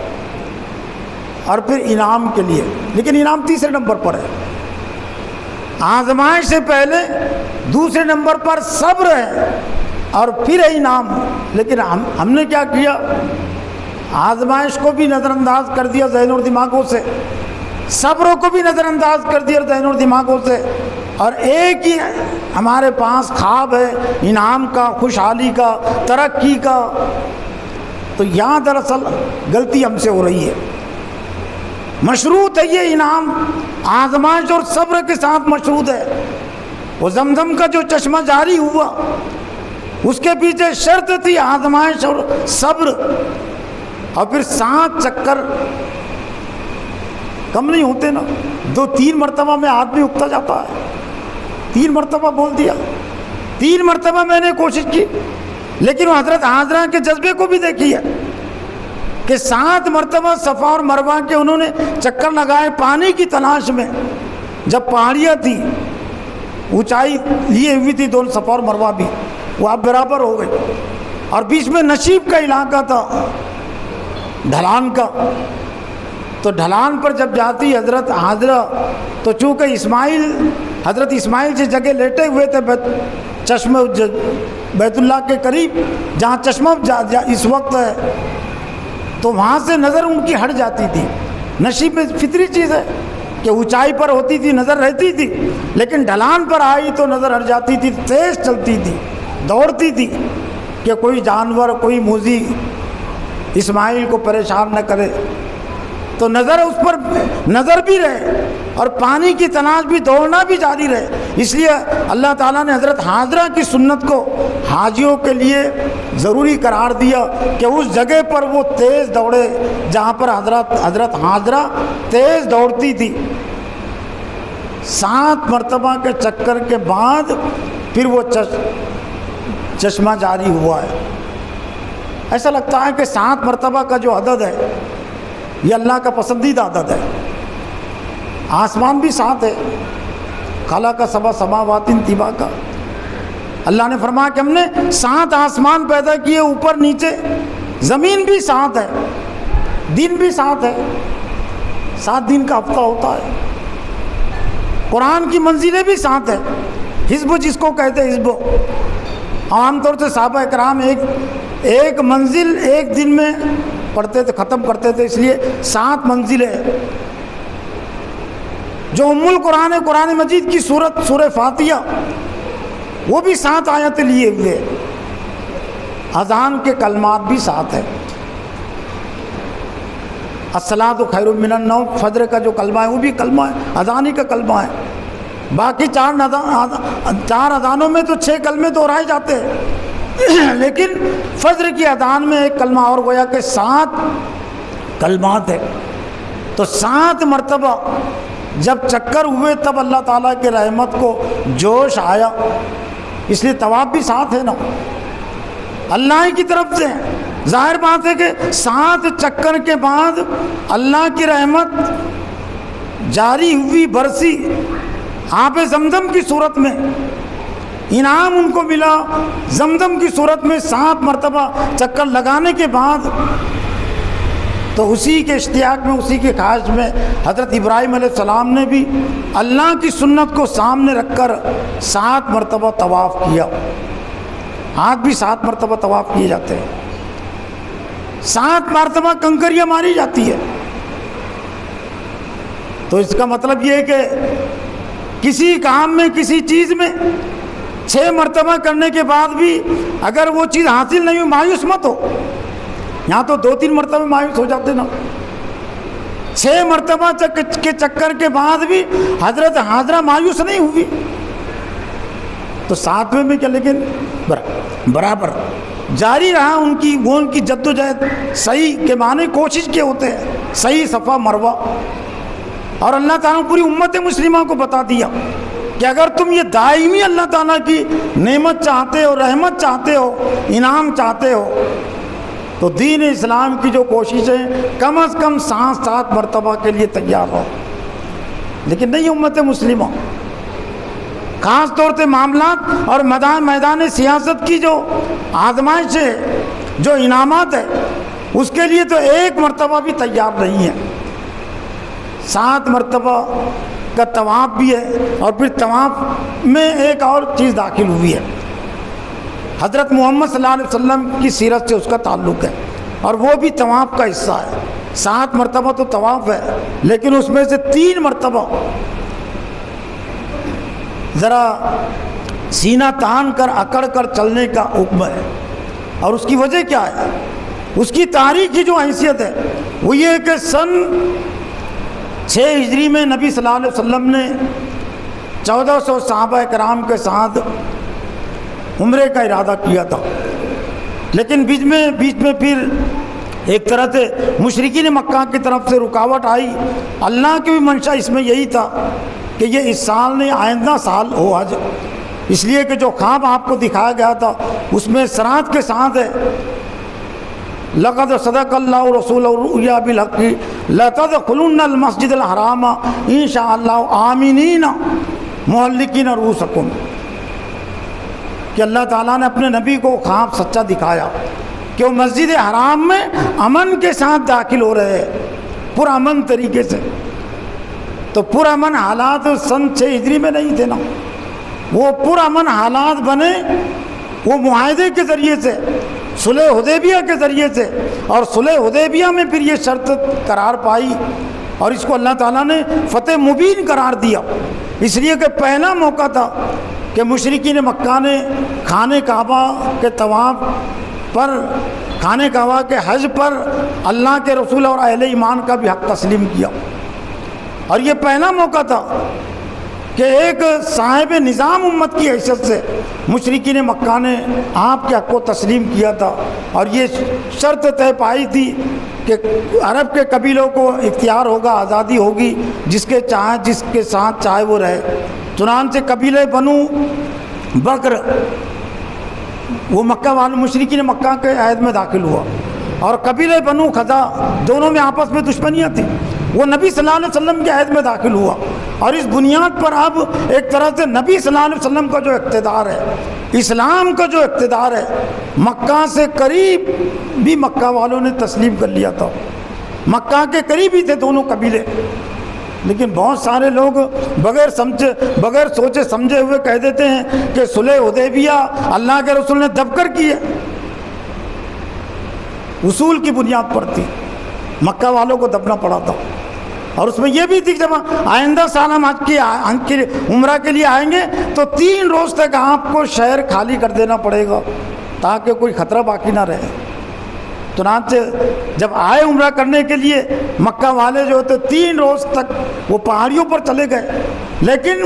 اور پھر انعام کے لیے، لیکن انعام تیسرے نمبر پر ہے۔ آزمائش سے پہلے دوسرے نمبر پر صبر ہے اور پھر ہے انعام۔ لیکن ہم نے کیا کیا؟ آزمائش کو بھی نظر انداز کر دیا ذہن اور دماغوں سے، صبر کو بھی نظر انداز کر دیا ذہن اور دماغوں سے، اور ایک ہی ہمارے پاس خواب ہے انعام کا، خوشحالی کا، ترقی کا۔ تو یہاں دراصل غلطی ہم سے ہو رہی ہے۔ مشروط ہے یہ انعام، آزمائش اور صبر کے ساتھ مشروط ہے۔ وہ زمزم کا جو چشمہ جاری ہوا اس کے پیچھے شرط تھی آزمائش اور صبر، اور پھر 7 چکر کم نہیں ہوتے نا، 2-3 مرتبہ میں آدمی اکتا جاتا ہے۔ 3 مرتبہ بول دیا، 3 مرتبہ میں نے کوشش کی، لیکن وہ حضرت حاجرہ کے جذبے کو بھی دیکھیے کہ 7 مرتبہ صفا اور مروہ کے انہوں نے چکر لگائے پانی کی تلاش میں، جب پہاڑیاں تھیں، اونچائی لیے ہوئی تھی دونوں صفا اور مروہ بھی، وہ اب برابر ہو گئی، اور بیچ میں نشیب کا علاقہ تھا، ڈھلان کا۔ تو ڈھلان پر جب جاتی حضرت حاجرہ، تو چونکہ حضرت اسماعیل سے جگہ لیٹے ہوئے تھے چشمہ بیت اللہ کے قریب، جہاں چشمہ اس وقت ہے، تو وہاں سے نظر ان کی ہٹ جاتی تھی۔ نشیب میں فطری چیز ہے کہ اونچائی پر ہوتی تھی نظر رہتی تھی، لیکن ڈھلان پر آئی تو نظر ہٹ جاتی تھی، تیز چلتی تھی، دوڑتی تھی کہ کوئی جانور، کوئی موذی اسماعیل کو پریشان نہ کرے، تو نظر اس پر نظر بھی رہے اور پانی کی تلاش بھی، دوڑنا بھی جاری رہے۔ اس لیے اللہ تعالیٰ نے حضرت حاجرہ کی سنت کو حاجیوں کے لیے ضروری قرار دیا کہ اس جگہ پر وہ تیز دوڑے جہاں پر حضرت حاجرہ تیز دوڑتی تھی۔ 7 مرتبہ کے چکر کے بعد پھر وہ چشمہ جاری ہوا ہے۔ ایسا لگتا ہے کہ 7 مرتبہ کا جو عدد ہے یہ اللہ کا پسندیدہ عدد ہے۔ آسمان بھی 7 ہے، خلق 7 سماوات طباقا، اللہ نے فرمایا کہ ہم نے 7 آسمان پیدا کیے، اوپر نیچے، زمین بھی 7 ہے، دن بھی 7 ہے، 7 دن کا ہفتہ ہوتا ہے۔ قرآن کی منزلیں بھی 7 ہیں، حزب جس کو کہتے ہیں، حزب عام طور سے صحابہ کرام ایک منزل ایک دن میں پڑھتے تھے، ختم کرتے تھے، اس لیے 7 منزلیں۔ جو ام القرآن ہے، قرآن مجید کی سورہ فاتحہ، وہ بھی 7 آیتیں لیے ہوئے۔ اذان کے کلمات بھی 7 ہیں۔ الصلاۃ خیر من النوم، فجر کا جو کلمہ ہے وہ بھی کلمہ ہے، اذان ہی کا کلمہ ہے۔ باقی 4 اذانوں میں تو 6 کلمے دہرائے جاتے ہیں، لیکن فجر کی اذان میں ایک کلمہ اور، گویا کہ 7 کلمات ہیں۔ تو 7 مرتبہ جب چکر ہوئے تب اللہ تعالیٰ کے رحمت کو جوش آیا، اس لیے طواف بھی 7 ہے نا، اللہ ہی کی طرف سے۔ ظاہر بات ہے کہ 7 چکر کے بعد اللہ کی رحمت جاری ہوئی برسی آب زمزم کی صورت میں، انعام ان کو ملا زمزم کی صورت میں 7 مرتبہ چکر لگانے کے بعد، تو اسی کے اشتیاق میں، اسی کے خواہش میں حضرت ابراہیم علیہ السلام نے بھی اللہ کی سنت کو سامنے رکھ کر 7 مرتبہ طواف کیا۔ آج بھی 7 مرتبہ طواف کیے جاتے ہیں، 7 مرتبہ کنکریاں ماری جاتی ہے۔ تو اس کا مطلب یہ ہے کہ کسی کام میں، کسی چیز میں 6 مرتبہ کرنے کے بعد بھی اگر وہ چیز حاصل نہیں ہوئی، مایوس مت ہو۔ یہاں تو 2-3 مرتبہ مایوس ہو جاتے نا، 6 مرتبہ کے چکر کے بعد بھی حضرت حاضرہ مایوس نہیں ہوئی، تو 7ویں میں کیا، لیکن برابر جاری رہا ان کی جد و جہد۔ صحیح کے معنی کوشش کے ہوتے ہیں، صحیح صفا مروہ۔ اور اللہ تعالیٰ نے پوری امت مسلمہ کو بتا دیا کہ اگر تم یہ دائمی اللہ تعالیٰ کی نعمت چاہتے ہو، رحمت چاہتے ہو، انعام چاہتے ہو، تو دین اسلام کی جو کوششیں کم از کم 7 مرتبہ کے لیے تیار ہو۔ لیکن نہیں امت مسلمہ، خاص طور سے معاملات اور میدان سیاست کی جو آزمائش ہے، جو انعامات ہے، اس کے لیے تو 1 مرتبہ بھی تیار نہیں ہے۔ 7 مرتبہ کا طواف بھی ہے، اور پھر طواف میں ایک اور چیز داخل ہوئی ہے، حضرت محمد صلی اللہ علیہ وسلم کی سیرت سے اس کا تعلق ہے، اور وہ بھی طواف کا حصہ ہے۔ 7 مرتبہ تو طواف ہے، لیکن اس میں سے 3 مرتبہ ذرا سینہ تان کر اکڑ کر چلنے کا حکم ہے۔ اور اس کی وجہ کیا ہے؟ اس کی تاریخی جو حیثیت ہے وہ یہ ہے کہ سن 6 ہجری میں نبی صلی اللہ علیہ وسلم نے 1400 صحابہ کرام کے ساتھ عمرے کا ارادہ کیا تھا، لیکن بیچ میں پھر ایک طرح سے مشرکین مکہ کی طرف سے رکاوٹ آئی۔ اللہ کی بھی منشا اس میں یہی تھا کہ یہ اس سال نہیں، آئندہ سال ہو حج، اس لیے کہ جو خواب آپ کو دکھایا گیا تھا اس میں صراط کے ساتھ ہے، لقد صدق اللہ رسولہ الرؤیا بالحق لتدخلن المسجد الحرام ان شاء اللہ آمنین محلقین رؤوسکم، کہ اللہ تعالیٰ نے اپنے نبی کو خواب سچا دکھایا کہ وہ مسجد حرام میں امن کے ساتھ داخل ہو رہے ہیں، پرامن طریقے سے۔ تو پرامن حالات سن 6 ہجری میں نہیں تھے نا، وہ پرامن حالات بنے وہ معاہدے کے ذریعے سے، صلح حدیبیہ کے ذریعے سے، اور صلح حدیبیہ میں پھر یہ شرط قرار پائی، اور اس کو اللہ تعالیٰ نے فتح مبین قرار دیا، اس لیے کہ پہلا موقع تھا کہ مشرکین مکہ نے خانہ کعبہ کے طواف پر، خانہ کعبہ کے حج پر اللہ کے رسول اور اہل ایمان کا بھی حق تسلیم کیا، اور یہ پہلا موقع تھا کہ ایک صاحب نظام امت کی حیثیت سے مشرکین مکہ نے آپ کے حق کو تسلیم کیا تھا، اور یہ شرط طے پائی تھی کہ عرب کے قبیلوں کو اختیار ہوگا، آزادی ہوگی، جس کے ساتھ چاہے وہ رہے۔ چنانچہ قبیلہ بنو بکر وہ مکہ والے مشرکین مکہ کے عہد میں داخل ہوا، اور قبیلہ بنو خزا دونوں میں آپس میں دشمنیاں تھیں، وہ نبی صلی اللہ علیہ وسلم کے عہد میں داخل ہوا، اور اس بنیاد پر اب ایک طرح سے نبی صلی اللہ علیہ وسلم کا جو اقتدار ہے، اسلام کا جو اقتدار ہے، مکہ سے قریب بھی مکہ والوں نے تسلیم کر لیا تھا، مکہ کے قریب ہی تھے دونوں قبیلے۔ لیکن بہت سارے لوگ بغیر سوچے سمجھے ہوئے کہہ دیتے ہیں کہ صلح حدیبیہ اللہ کے رسول نے دب کر کی ہے، اصول کی بنیاد پر تھی، مکہ والوں کو دبنا پڑا تھا، اور اس میں یہ بھی تھی کہ جب آئندہ سال ہم حج کی عمرہ کے لیے آئیں گے تو 3 روز تک آپ کو شہر خالی کر دینا پڑے گا تاکہ کوئی خطرہ باقی نہ رہے۔ چنانچہ جب آئے عمرہ کرنے کے لیے مکہ والے جو تھے 3 روز تک وہ پہاڑیوں پر چلے گئے، لیکن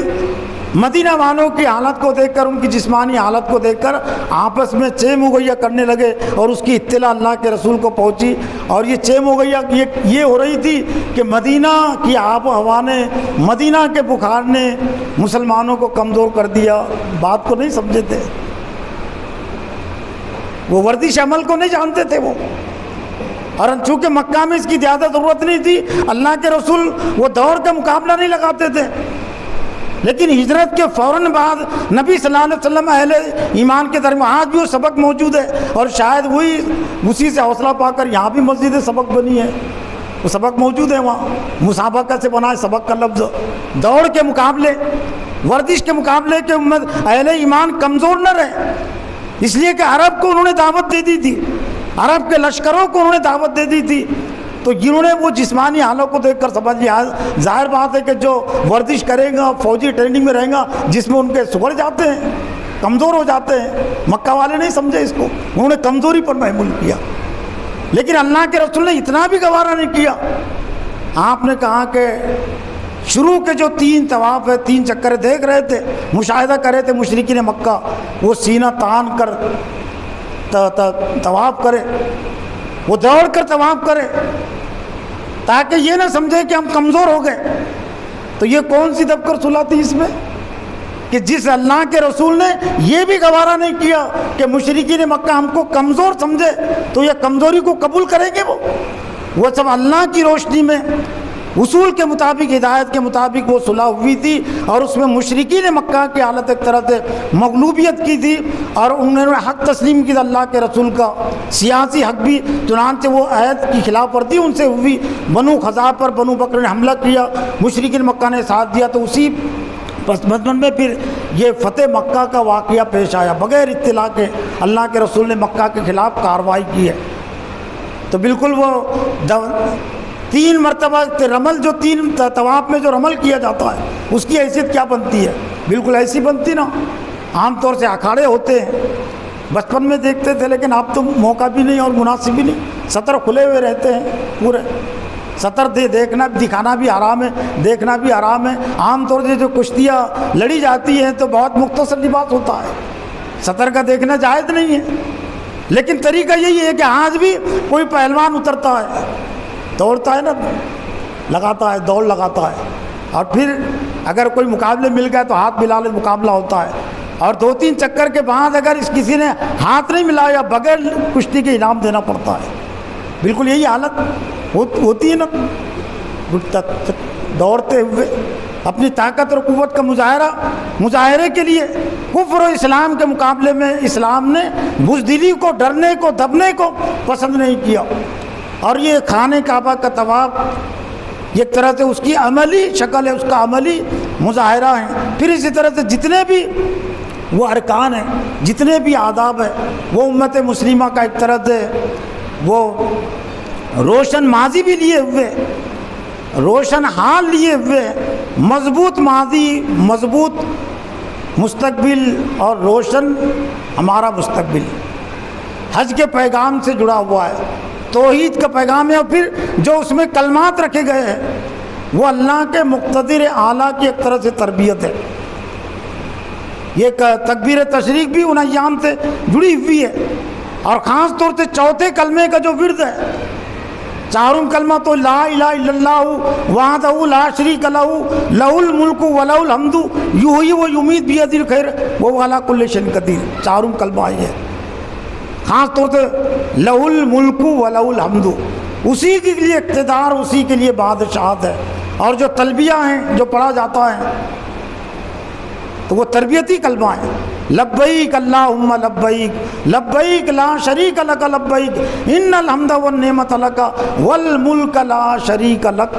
مدینہ والوں کی حالت کو دیکھ کر، ان کی جسمانی حالت کو دیکھ کر آپس میں چیم مغیّا کرنے لگے، اور اس کی اطلاع اللہ کے رسول کو پہنچی، اور یہ چیم مغیّا یہ ہو رہی تھی کہ مدینہ کی آب و ہوا نے، مدینہ کے بخار نے مسلمانوں کو کمزور کر دیا، بات کو نہیں سمجھے تھے، وہ ورزش عمل کو نہیں جانتے تھے، وہ اور چونکہ مکہ میں اس کی زیادہ ضرورت نہیں تھی، اللہ کے رسول وہ دوڑ کا مقابلہ نہیں لگاتے تھے، لیکن ہجرت کے فوراً بعد نبی صلی اللہ علیہ وسلم اہل ایمان کے درمیان آج بھی وہ سبق موجود ہے، اور شاید وہی اسی سے حوصلہ پا کر یہاں بھی مسجد سبق بنی ہے، وہ سبق موجود ہے وہاں، مسابقہ سے بنا ہے سبق کا لفظ۔ دوڑ کے مقابلے، ورزش کے مقابلے کے امت اہل ایمان کمزور نہ رہے، اس لیے کہ عرب کو انہوں نے دعوت دے دی تھی، عرب کے لشکروں کو انہوں نے دعوت دے دی تھی، تو جنہوں نے وہ جسمانی حالت کو دیکھ کر سمجھ لیا، ظاہر بات ہے کہ جو ورزش کرے گا، فوجی ٹریننگ میں رہے گا، جس میں ان کے سگڑ جاتے ہیں، کمزور ہو جاتے ہیں۔ مکہ والے نہیں سمجھے اس کو، انہوں نے کمزوری پر محمول کیا، لیکن اللہ کے رسول نے اتنا بھی گوارا نہیں کیا۔ آپ نے کہا کہ شروع کے جو 3 طواف ہے، 3 چکر دیکھ رہے تھے، مشاہدہ کر رہے تھے مشرکین مکہ، وہ سینہ تان کر طواف کرے، وہ دوڑ کر طواف کرے، تاکہ یہ نہ سمجھے کہ ہم کمزور ہو گئے۔ تو یہ کون سی دب کر صلح تھی اس میں کہ جس اللہ کے رسول نے یہ بھی گوارا نہیں کیا کہ مشرکین مکہ ہم کو کمزور سمجھے، تو یہ کمزوری کو قبول کریں گے وہ سب اللہ کی روشنی میں اصول کے مطابق، ہدایت کے مطابق وہ صلح ہوئی تھی، اور اس میں مشرکین مکہ کی حالت ایک طرح سے مغلوبیت کی تھی، اور انہوں نے حق تسلیم کی اللہ کے رسول کا، سیاسی حق بھی، چنانچہ وہ عہد کی خلاف ورزی ان سے ہوئی، بنو خزاعہ پر بنو بکر نے حملہ کیا، مشرکین مکہ نے ساتھ دیا، تو اسی پس مضمون میں پھر یہ فتح مکہ کا واقعہ پیش آیا، بغیر اطلاع کے اللہ کے رسول نے مکہ کے خلاف کارروائی کی ہے۔ تو بالکل وہ 3 مرتبہ رمل، جو 3 طواف میں جو رمل کیا جاتا ہے اس کی حیثیت کیا بنتی ہے؟ بالکل ایسی بنتی نا، عام طور سے اکھاڑے ہوتے ہیں، بچپن میں دیکھتے تھے، لیکن اب تو موقع بھی نہیں اور مناسب بھی نہیں، سطر کھلے ہوئے رہتے ہیں پورے، سطر دیکھنا دکھانا بھی حرام ہے، دیکھنا بھی حرام ہے۔ عام طور سے جو کشتیاں لڑی جاتی ہیں تو بہت مختصر لباس ہوتا ہے، سطر کا دیکھنا جائز نہیں ہے، لیکن طریقہ یہی ہے کہ آج بھی کوئی پہلوان اترتا ہے، دوڑتا ہے نا، لگاتا ہے، دوڑ لگاتا ہے، اور پھر اگر کوئی مقابلے مل گیا تو ہاتھ ملا لے، مقابلہ ہوتا ہے، اور 2-3 چکر کے بعد اگر کسی نے ہاتھ نہیں ملایا بغیر کشتی کے انعام دینا پڑتا ہے۔ بالکل یہی حالت ہوتی ہے نا، دوڑتے ہوئے اپنی طاقت اور قوت کا مظاہرے کے لیے کفر و اسلام کے مقابلے میں اسلام نے بزدلی کو، ڈرنے کو، دبنے کو پسند نہیں کیا، اور یہ خانہ کعبہ کا طواف ایک طرح سے اس کی عملی شکل ہے، اس کا عملی مظاہرہ ہے۔ پھر اسی طرح سے جتنے بھی وہ ارکان ہیں، جتنے بھی آداب ہیں، وہ امت مسلمہ کا ایک طرح سے وہ روشن ماضی بھی لیے ہوئے، روشن حال لیے ہوئے، مضبوط ماضی، مضبوط مستقبل اور روشن ہمارا مستقبل حج کے پیغام سے جڑا ہوا ہے، توحید کا پیغام ہے، اور پھر جو اس میں کلمات رکھے گئے ہیں وہ اللہ کے مقتدر اعلیٰ کی ایک طرح سے تربیت ہے۔ یہ تکبیر تشریق بھی ان ایام سے جڑی ہوئی ہے، اور خاص طور سے چوتھے کلمے کا جو ورد ہے، چاروں کلمہ تو لا الہ الا اللہ وحدہ لا شریک لہ لہ الملک ولہ الحمد یحیی و یمیت بیدہ الخیر وہو علی کل شیء قدیر، چاروں کلمہ یہ ہے، خاص طور سے لہ الملک ولہ الحمد، اسی کے لیے اقتدار، اسی کے لیے بادشاہت ہے۔ اور جو تلبیہ ہیں جو پڑھا جاتا ہے تو وہ تربیتی کلمہ ہے، لبیک اللہم لبیک لبیک لا شریک لک لبیک ان الحمد والنعمت لک والملک لا شریک لک،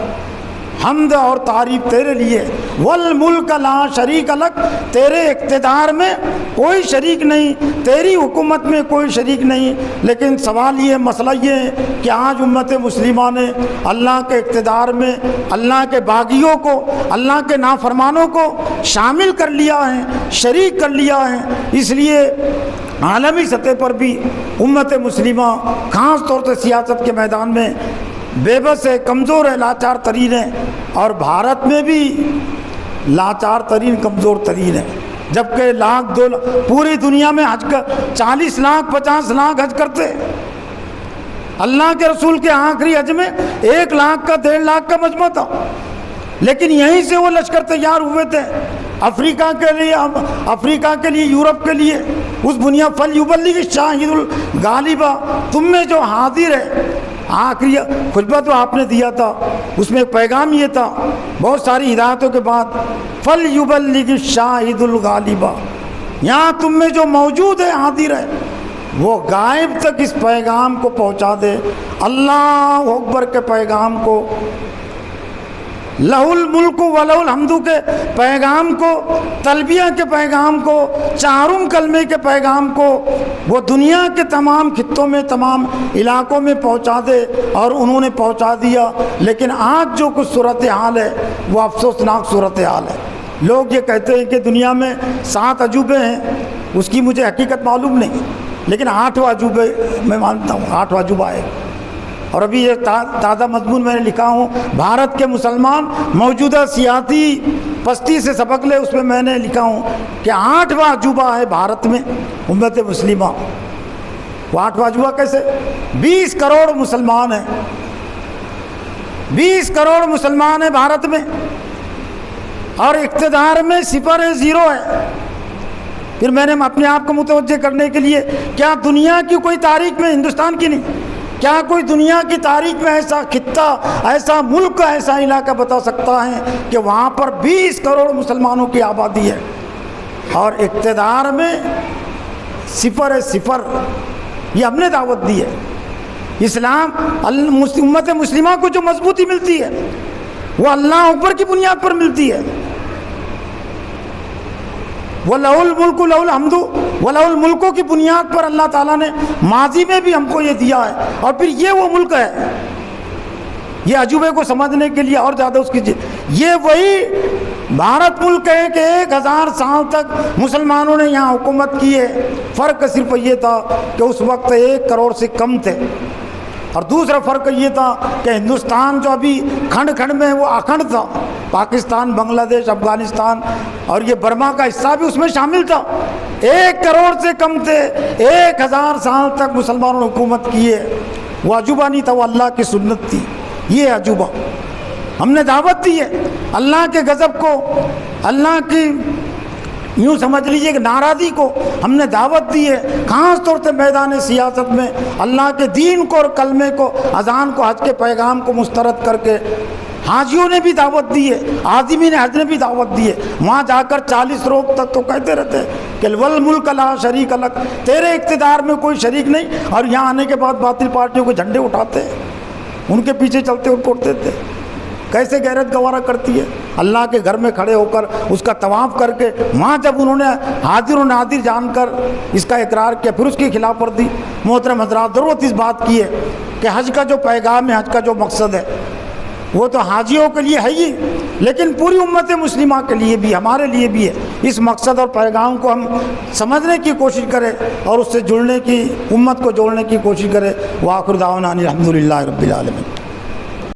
حمد اور تعریف تیرے لیے، والملک لا شریک لک، تیرے اقتدار میں کوئی شریک نہیں، تیری حکومت میں کوئی شریک نہیں۔ لیکن سوال یہ، مسئلہ یہ ہے کہ آج امت مسلمہ نے اللہ کے اقتدار میں اللہ کے باغیوں کو، اللہ کے نافرمانوں کو شامل کر لیا ہے، شریک کر لیا ہے، اس لیے عالمی سطح پر بھی امت مسلمہ خاص طور سے سیاست کے میدان میں بے بس ہے، کمزور ہے، لاچار ترین ہے، اور بھارت میں بھی لاچار ترین، کمزور ترین ہے، جبکہ لاکھ 2 پوری دنیا میں حج کا 40 لاکھ 50 لاکھ حج کرتے ہیں۔ اللہ کے رسول کے آخری حج میں 1 لاکھ کا 1.5 لاکھ کا مجمع تھا، لیکن یہیں سے وہ لشکر تیار ہوئے تھے افریقہ کے لیے، یورپ کے لیے، اس بنیاد فلیبلغ الشاہد الغالب، تم میں جو حاضر ہے آخری خطبہ تو آپ نے دیا تھا، اس میں ایک پیغام یہ تھا بہت ساری ہدایتوں کے بعد، فَلْيُبَلِّغِ الشَّاهِدُ الْغَالِبَ، یہاں تم میں جو موجود ہے حاضر ہے وہ غائب تک اس پیغام کو پہنچا دے، اللہ اکبر کے پیغام کو، لہ الملک و لہ الحمد کے پیغام کو، تلبیہ کے پیغام کو، چاروں کلمے کے پیغام کو وہ دنیا کے تمام خطوں میں، تمام علاقوں میں پہنچا دے، اور انہوں نے پہنچا دیا۔ لیکن آج جو کچھ صورتحال ہے وہ افسوسناک صورتحال ہے۔ لوگ یہ کہتے ہیں کہ دنیا میں 7 عجوبے ہیں، اس کی مجھے حقیقت معلوم نہیں، لیکن 8واں عجوبے میں مانتا ہوں، 8واں عجوبہ ہے۔ اور ابھی یہ تازہ مضمون میں نے لکھا ہوں، بھارت کے مسلمان موجودہ سیاسی پستی سے سبق لے، اس میں میں نے لکھا ہوں کہ 8واں عجوبہ ہے بھارت میں امت مسلمہ۔ وہ 8واں عجوبہ کیسے؟ 20 کروڑ مسلمان ہیں، 20 کروڑ مسلمان ہیں بھارت میں، اور اقتدار میں 0 ہے۔ پھر میں نے اپنے آپ کو متوجہ کرنے کے لیے، کیا دنیا کی کوئی تاریخ میں، ہندوستان کی نہیں، کیا کوئی دنیا کی تاریخ میں ایسا خطہ، ایسا ملک، ایسا علاقہ بتا سکتا ہے کہ وہاں پر 20 کروڑ مسلمانوں کی آبادی ہے اور اقتدار میں 0 ہے؟ یہ ہم نے دعوت دی ہے۔ اسلام امت مسلمہ کو جو مضبوطی ملتی ہے وہ اللہ اکبر کی بنیاد پر ملتی ہے۔ وَلَهُ الْمُلْكُ لَهُ الْحَمْدُ وَلَهُ الْمُلْكُ کی بنیاد پر اللہ تعالیٰ نے ماضی میں بھی ہم کو یہ دیا ہے، اور پھر یہ وہ ملک ہے۔ یہ عجوبے کو سمجھنے کے لیے اور زیادہ اس کی یہ وہی بھارت ملک ہے کہ 1000 سال تک مسلمانوں نے یہاں حکومت کی ہے۔ فرق صرف یہ تھا کہ اس وقت 1 کروڑ سے کم تھے، اور دوسرا فرق یہ تھا کہ ہندوستان جو ابھی کھنڈ کھنڈ میں وہ اکھنڈ تھا، پاکستان، بنگلہ دیش، افغانستان اور یہ برما کا حصہ بھی اس میں شامل تھا۔ 1 کروڑ سے کم تھے، 1000 سال تک مسلمانوں نے حکومت کی ہے۔ وہ عجوبہ نہیں تھا، وہ اللہ کی سنت تھی۔ یہ عجوبہ ہم نے دعوت دی ہے اللہ کے غضب کو، اللہ کی یوں سمجھ لیجئے کہ ناراضی کو ہم نے دعوت دی ہے، خاص طور سے میدان سیاست میں اللہ کے دین کو اور کلمے کو، اذان کو، حج کے پیغام کو مسترد کر کے۔ حاجیوں نے بھی دعوت دی ہے، عازمین حج نے بھی دعوت دی ہے، وہاں جا کر 40 روز تک تو کہتے رہتے ہیں کہ والملک لا شریک لک، تیرے اقتدار میں کوئی شریک نہیں، اور یہاں آنے کے بعد باطل پارٹیوں کے جھنڈے اٹھاتے ہیں، ان کے پیچھے چلتے ان کو اٹھتے تھے۔ کیسے غیرت گوارا کرتی ہے؟ اللہ کے گھر میں کھڑے ہو کر اس کا طواف کر کے، وہاں جب انہوں نے حاضر و ناظر جان کر اس کا اقرار کیا، پھر اس کی خلاف ورزی۔ محترم حضرات، ضرورت اس بات کی ہے کہ حج کا جو پیغام ہے، حج کا جو مقصد ہے، وہ تو حاجیوں کے لیے ہے ہی، لیکن پوری امت مسلمہ کے لیے بھی، ہمارے لیے بھی ہے۔ اس مقصد اور پیغام کو ہم سمجھنے کی کوشش کریں اور اس سے جڑنے کی، امت کو جوڑنے کی کوشش کریں۔ وآخر دعوانا الحمدللہ رب العالمین۔